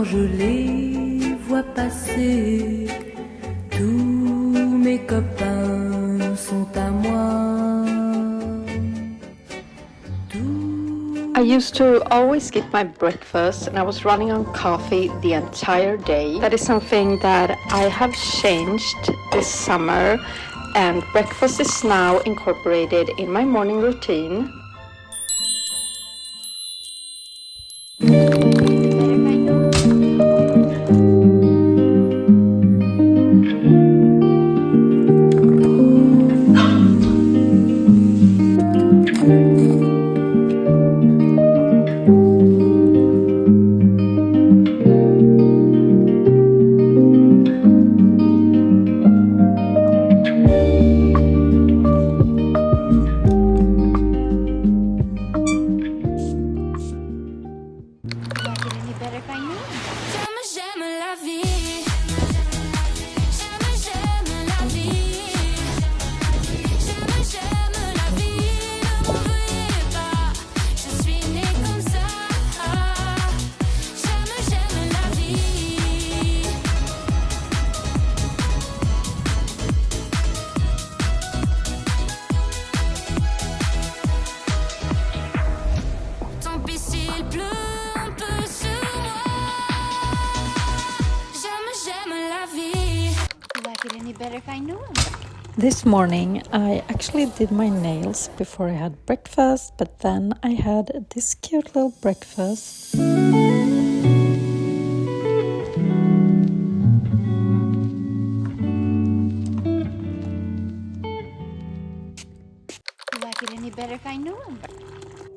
je les vois passer, tous mes copains sont à moi. I used to always skip my breakfast and I was running on coffee the entire day. That is something that I have changed this summer, and breakfast is now incorporated in my morning routine. This morning I actually did my nails before I had breakfast, but then I had this cute little breakfast.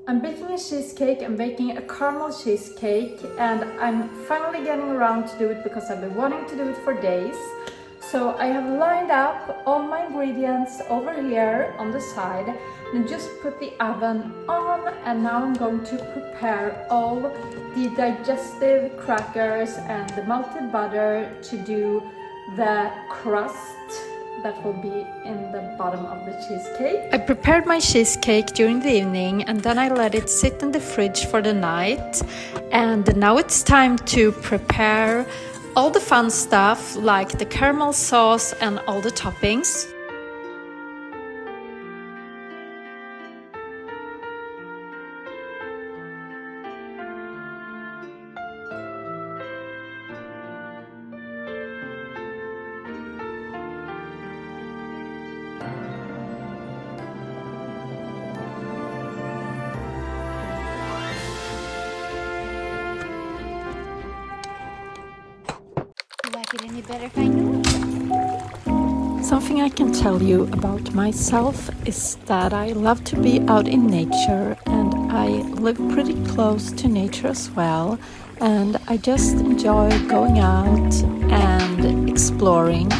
I'm baking a cheesecake. I'm baking a caramel cheesecake, and I'm finally getting around to do it because I've been wanting to do it for days. So I have lined up all my ingredients over here on the side and just put the oven on, and now I'm going to prepare all the digestive crackers and the melted butter to do the crust that will be in the bottom of the cheesecake. I prepared my cheesecake during the evening and then I let it sit in the fridge for the night, and now it's time to prepare all the fun stuff like the caramel sauce and all the toppings. Something I can tell you about myself is that I love to be out in nature, and I live pretty close to nature as well, and I just enjoy going out and exploring.